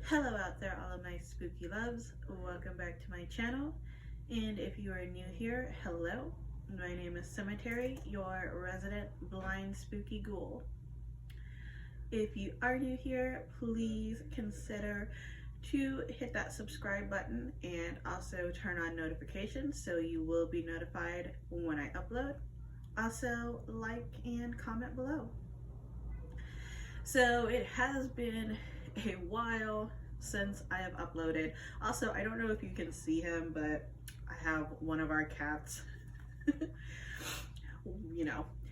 Hello out there, all of my spooky loves. Welcome back to my channel. And if you are new here, hello. My name is Cemetery, your resident blind spooky ghoul. If you are new here, please consider to hit that subscribe button and also turn on notifications so you will be notified when I upload. Also, like and comment below. So it has been a while since I have uploaded. Also, I don't know if you can see him, but I have one of our cats,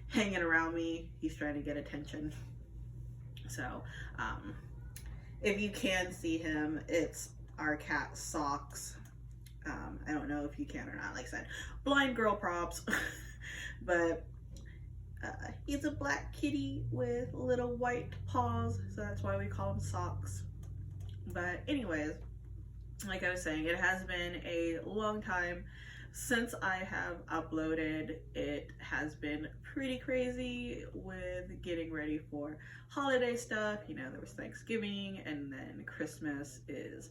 hanging around me. He's trying to get attention. So, if you can see him, it's our cat Socks. I don't know if you can or not. Like I said, blind girl props, but he's a black kitty with little white paws, so that's why we call him Socks. But anyways, like I was saying, it has been a long time since I have uploaded. It has been pretty crazy with getting ready for holiday stuff. There was Thanksgiving, and then Christmas is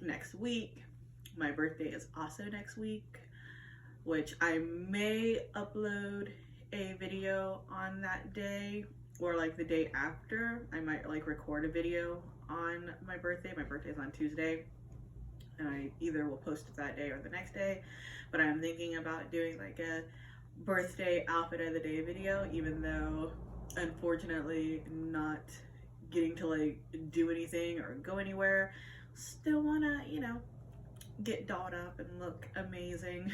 next week. My birthday is also next week, which I may upload a video on that day, or like the day after. I might like record a video on my birthday. My birthday is on Tuesday, and I either will post it that day or the next day. But I'm thinking about doing like a birthday outfit of the day video, even though unfortunately not getting to like do anything or go anywhere. Still wanna, get dolled up and look amazing.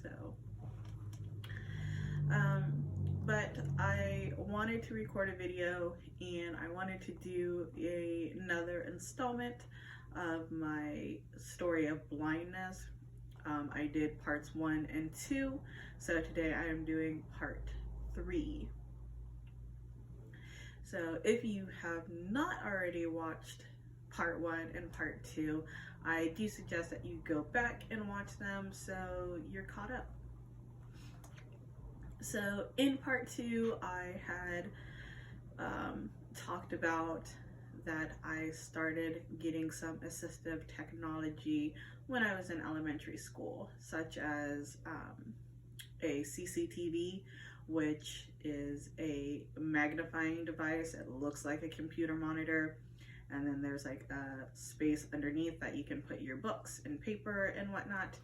So but I wanted to record a video, and I wanted to do another installment of my story of blindness. I did parts 1 and 2, so today I am doing part 3. So if you have not already watched part 1 and part 2, I do suggest that you go back and watch them so you're caught up. So in part 2, I had talked about that I started getting some assistive technology when I was in elementary school, such as a CCTV, which is a magnifying device. It looks like a computer monitor, and then there's like a space underneath that you can put your books and paper and whatnot,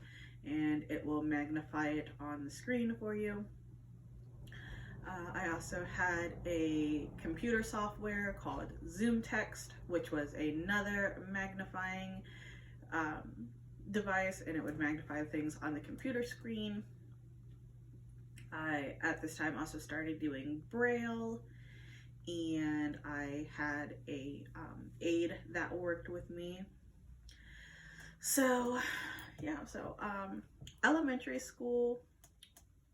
and it will magnify it on the screen for you. I also had a computer software called Zoom Text, which was another magnifying device, and it would magnify things on the computer screen. I, at this time, also started doing Braille, and I had a aide that worked with me. So, yeah, elementary school,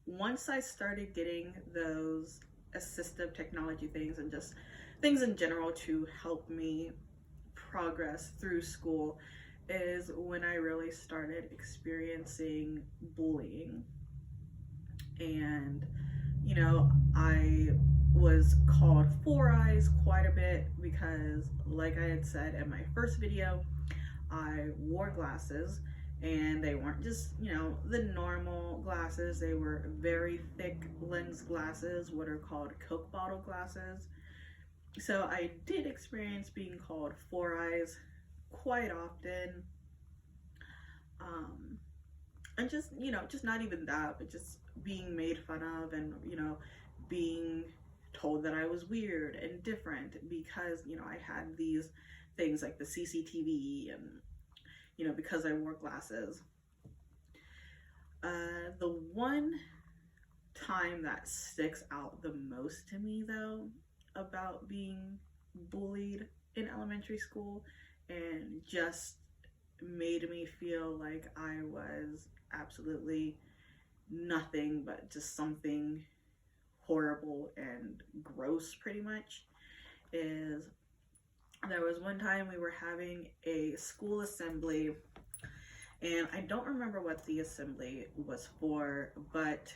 once I started getting those assistive technology things and just things in general to help me progress through school, is when I really started experiencing bullying. And, I was called Four Eyes quite a bit because, like I had said in my first video, I wore glasses. And they weren't just, the normal glasses. They were very thick lens glasses, what are called Coke bottle glasses. So I did experience being called Four Eyes quite often. And just, just not even that, but just being made fun of, and, being told that I was weird and different because, I had these things like the CCTV, and because I wore glasses. The one time that sticks out the most to me, though, about being bullied in elementary school and just made me feel like I was absolutely nothing but just something horrible and gross, pretty much, is there was one time we were having a school assembly, and I don't remember what the assembly was for, but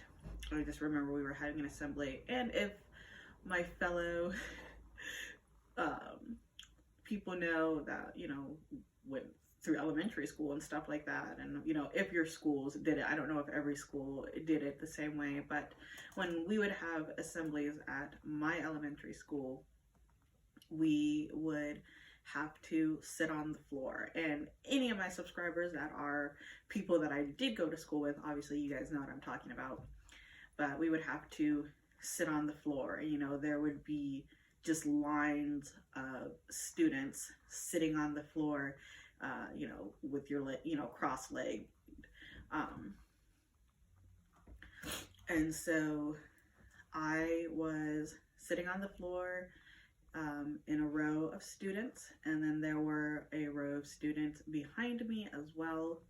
I just remember we were having an assembly, and if my fellow people know that, you know, went through elementary school and stuff like that. And, you know, if your schools did it, I don't know if every school did it the same way, but when we would have assemblies at my elementary school, we would have to sit on the floor. And any of my subscribers that are people that I did go to school with, obviously you guys know what I'm talking about, but we would have to sit on the floor. And, you know, there would be just lines of students sitting on the floor, you know, with your leg, you know, cross-legged. And so I was sitting on the floor in a row of students, and then there were a row of students behind me as well.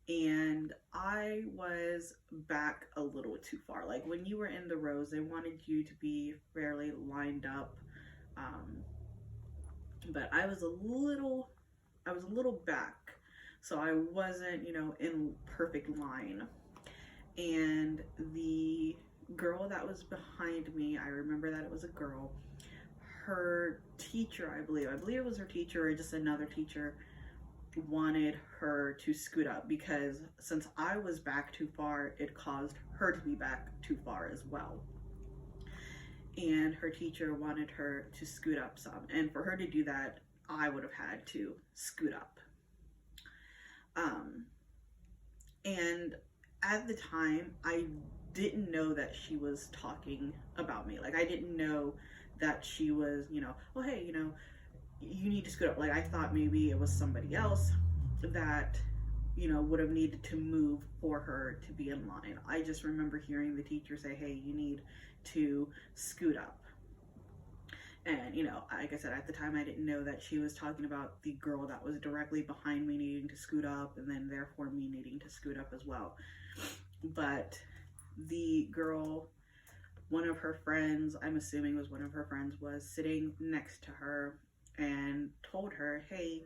And I was back a little too far. Like when you were in the rows, they wanted you to be fairly lined up. But I was a little back. So I wasn't, you know, in perfect line. And the girl that was behind me, I remember that it was a girl, her teacher, I believe it was her teacher or just another teacher, wanted her to scoot up because since I was back too far, it caused her to be back too far as well. And her teacher wanted her to scoot up some. And for her to do that, I would have had to scoot up. And at the time, I didn't know that she was talking about me. Like, I didn't know that she was, you know, well, hey, you know, you need to scoot up. Like, I thought maybe it was somebody else that, you know, would have needed to move for her to be in line. I just remember hearing the teacher say, hey, you need to scoot up. And, you know, like I said, at the time, I didn't know that she was talking about the girl that was directly behind me needing to scoot up, and then therefore me needing to scoot up as well. But the girl, one of her friends, I'm assuming was one of her friends, was sitting next to her and told her, hey,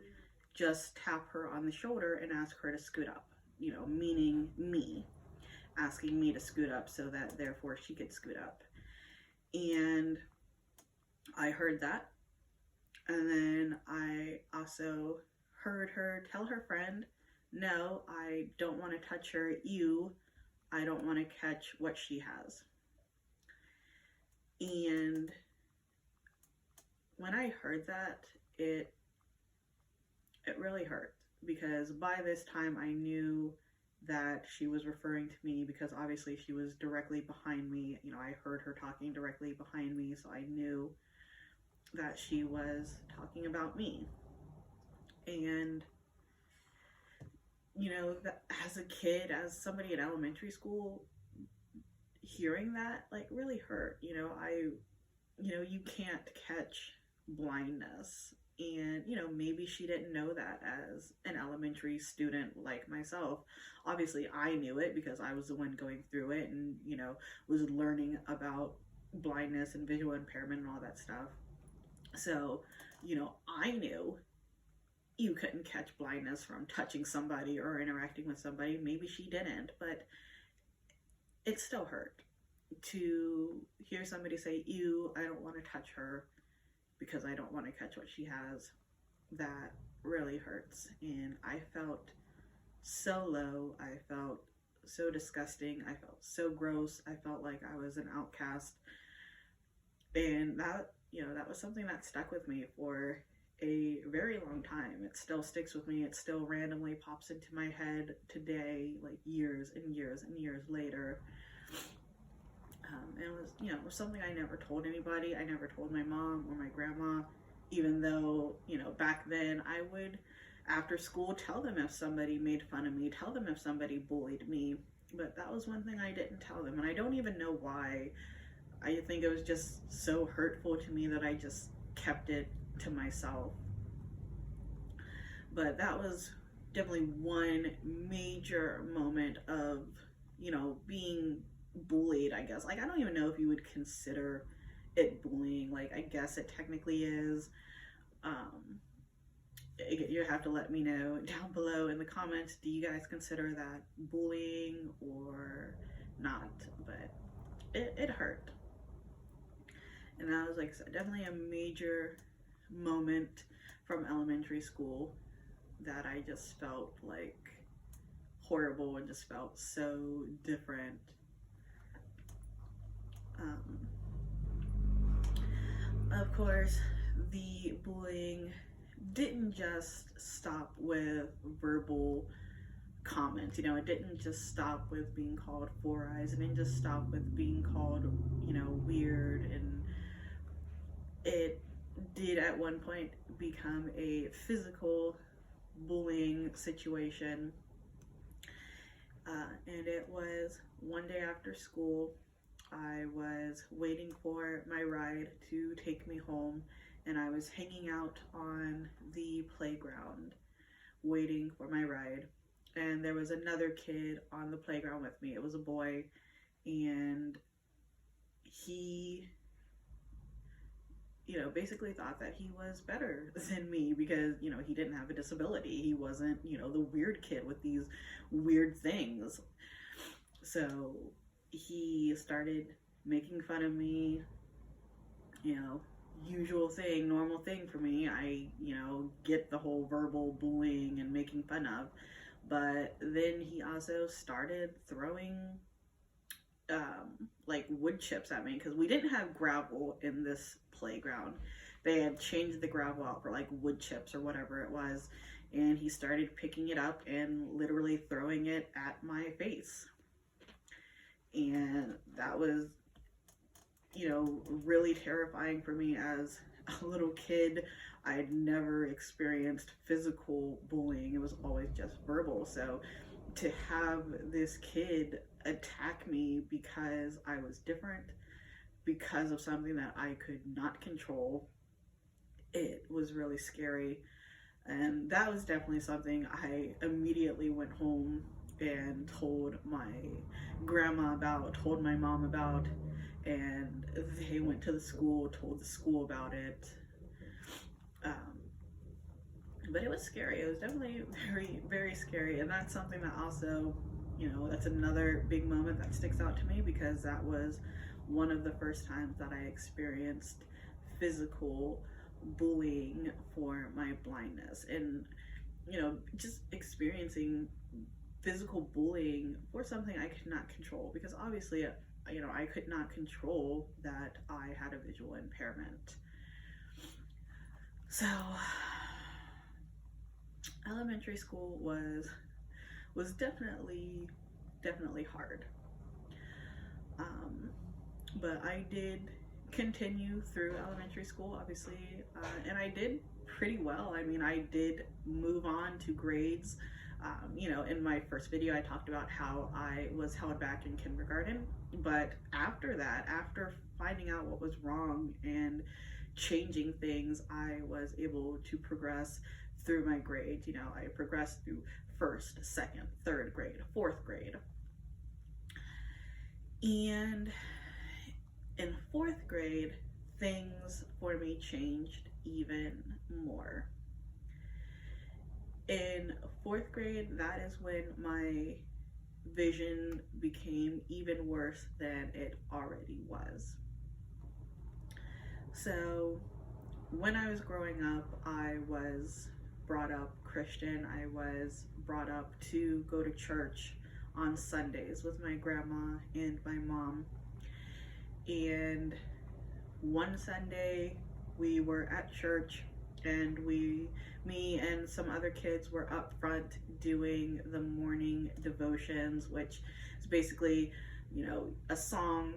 just tap her on the shoulder and ask her to scoot up, you know, meaning me, asking me to scoot up so that therefore she could scoot up. And I heard that. And then I also heard her tell her friend, no, I don't want to touch her. I don't want to catch what she has. And when I heard that, it really hurt, because by this time I knew that she was referring to me, because obviously she was directly behind me. You know, I heard her talking directly behind me, so I knew that she was talking about me. And, you know, that as a kid, as somebody in elementary school, hearing that, like, really hurt. You know, you can't catch blindness. And, you know, maybe she didn't know that as an elementary student like myself. Obviously, I knew it because I was the one going through it and, you know, was learning about blindness and visual impairment and all that stuff. So, you know, I knew you couldn't catch blindness from touching somebody or interacting with somebody. Maybe she didn't, but it still hurt to hear somebody say, ew, I don't want to touch her because I don't want to catch what she has. That really hurts. And I felt so low. I felt so disgusting. I felt so gross. I felt like I was an outcast. And that, you know, that was something that stuck with me for a very long time. It still sticks with me. It still randomly pops into my head today, like years and years and years later. It was, you know, it was something I never told anybody. I never told my mom or my grandma, even though, you know, back then I would, after school, tell them if somebody made fun of me, tell them if somebody bullied me. But that was one thing I didn't tell them. And I don't even know why. I think it was just so hurtful to me that I just kept it to myself. But that was definitely one major moment of, you know, being bullied, I guess. Like, I don't even know if you would consider it bullying. Like, I guess it technically is. You have to let me know down below in the comments, do you guys consider that bullying or not? But it hurt. And that was, like, definitely a major moment from elementary school that I just felt like horrible and just felt so different. Of course, the bullying didn't just stop with verbal comments. It didn't just stop with being called Four Eyes. It didn't just stop with being called, weird. And it did at one point become a physical bullying situation. And it was one day after school. I was waiting for my ride to take me home, and I was hanging out on the playground waiting for my ride. And there was another kid on the playground with me. It was a boy, and he, basically thought that he was better than me because, he didn't have a disability. He wasn't, the weird kid with these weird things. So he started making fun of me, usual thing, normal thing for me. I, get the whole verbal bullying and making fun of. But then he also started throwing like wood chips at me because we didn't have gravel in this playground. They had changed the gravel out for like wood chips or whatever it was, and he started picking it up and literally throwing it at my face. And that was, really terrifying for me as a little kid. I had never experienced physical bullying. It was always just verbal. So to have this kid attack me because I was different, because of something that I could not control, it was really scary. And that was definitely something I immediately went home and told my grandma about, told my mom about, and they went to the school, told the school about it. But it was scary. It was definitely very, very scary. And that's something that also, that's another big moment that sticks out to me because that was one of the first times that I experienced physical bullying for my blindness. And, just experiencing physical bullying for something I could not control, because obviously, I could not control that I had a visual impairment. So elementary school was definitely hard. But I did continue through elementary school, obviously, and I did pretty well. I mean, I did move on to grades. In my first video, I talked about how I was held back in kindergarten, but after that, after finding out what was wrong and changing things, I was able to progress through my grades. I progressed through first, second, third grade, fourth grade. And in fourth grade, things for me changed even more. In fourth grade, that is when my vision became even worse than it already was. So when I was growing up, I was brought up Christian. I was brought up to go to church on Sundays with my grandma and my mom. And one Sunday we were at church, and me and some other kids were up front doing the morning devotions, which is basically, a song,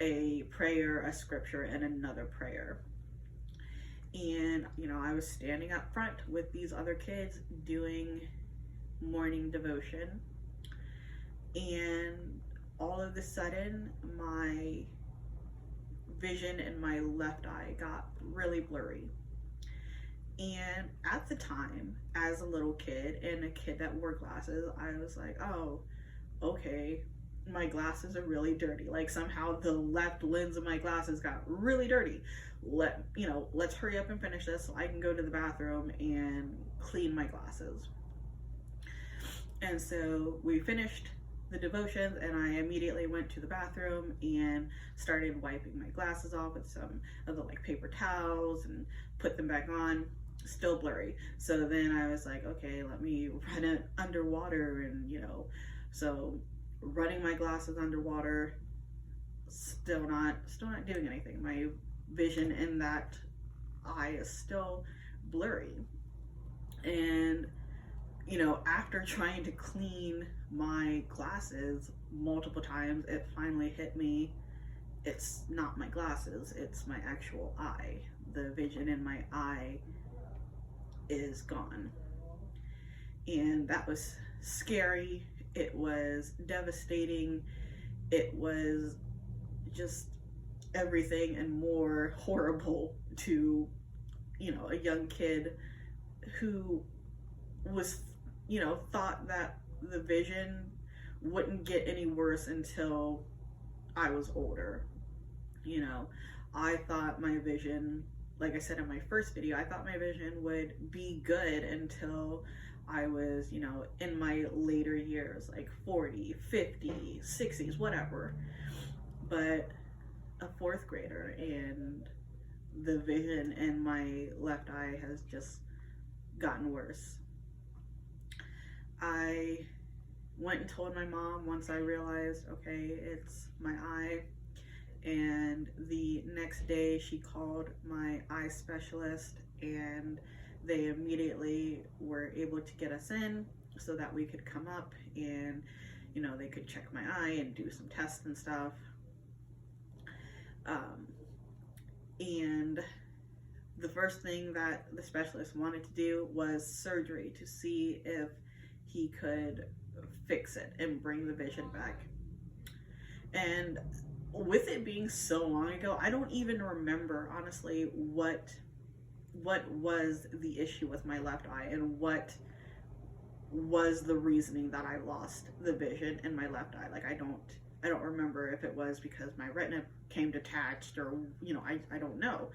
a prayer, a scripture, and another prayer. And, I was standing up front with these other kids doing morning devotion, and all of a sudden my vision in my left eye got really blurry. And at the time, as a little kid and a kid that wore glasses, I was like, oh, okay, my glasses are really dirty. Like somehow the left lens of my glasses got really dirty. Let's hurry up and finish this so I can go to the bathroom and clean my glasses. And so we finished the devotions, and I immediately went to the bathroom and started wiping my glasses off with some of the paper towels and put them back on. still blurry. So then I was like, okay, let me run it underwater, and so running my glasses underwater, still not doing anything. My vision in that eye is still blurry. And after trying to clean my glasses multiple times, it finally hit me. It's not my glasses, it's my actual eye. The vision in my eye is gone. And that was scary. It was devastating. It was just everything and more horrible to, a young kid who was, thought that the vision wouldn't get any worse until I was older. I thought my vision, like I said in my first video, I thought my vision would be good until I was, in my later years, like 40, 50, 60s, whatever. But a fourth grader, and the vision in my left eye has just gotten worse. I went and told my mom once I realized, okay, it's my eye. And the next day she called my eye specialist, and they immediately were able to get us in so that we could come up and, they could check my eye and do some tests and stuff. And the first thing that the specialist wanted to do was surgery to see if he could fix it and bring the vision back. And with it being so long ago, I don't even remember honestly what was the issue with my left eye and what was the reasoning that I lost the vision in my left eye. Like I don't remember if it was because my retina came detached, or I don't know.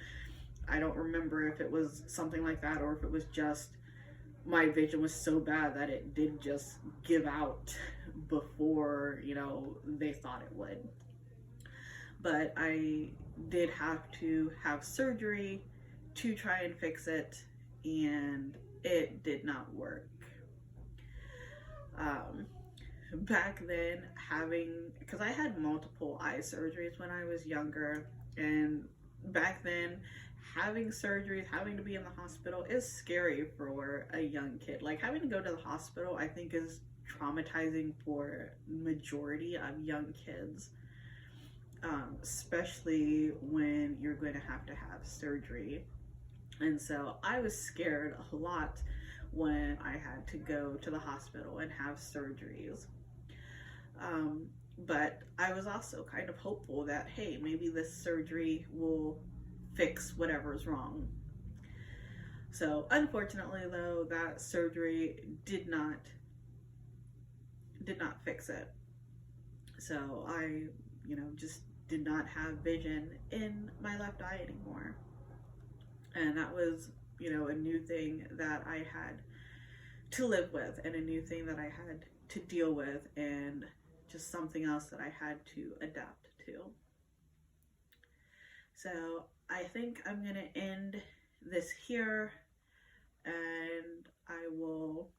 I don't remember if it was something like that, or if it was just my vision was so bad that it did just give out before, they thought it would. But I did have to have surgery to try and fix it, and it did not work. Back then, because I had multiple eye surgeries when I was younger, and back then, having surgeries, having to be in the hospital is scary for a young kid. Like having to go to the hospital, I think, is traumatizing for majority of young kids, especially when you're going to have surgery. And so I was scared a lot when I had to go to the hospital and have surgeries. But I was also kind of hopeful that, hey, maybe this surgery will fix whatever's wrong. So unfortunately though, that surgery did not fix it. So I, just did not have vision in my left eye anymore. And that was, a new thing that I had to live with, and a new thing that I had to deal with, and just something else that I had to adapt to. So I think I'm going to end this here, and I will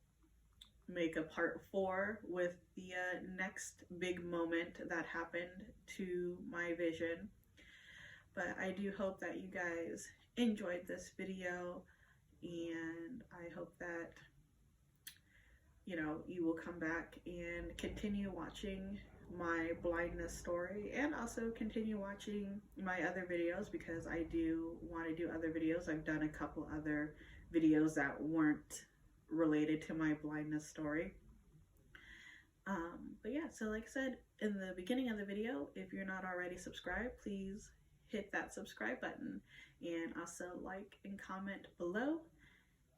make a part 4 with the next big moment that happened to my vision. But I do hope that you guys enjoyed this video, and I hope that you will come back and continue watching my blindness story, and also continue watching my other videos, because I do want to do other videos. I've done a couple other videos that weren't related to my blindness story. But yeah, so like I said in the beginning of the video, if you're not already subscribed, please hit that subscribe button, and also like and comment below,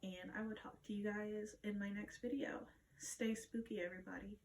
and I will talk to you guys in my next video. Stay spooky, everybody.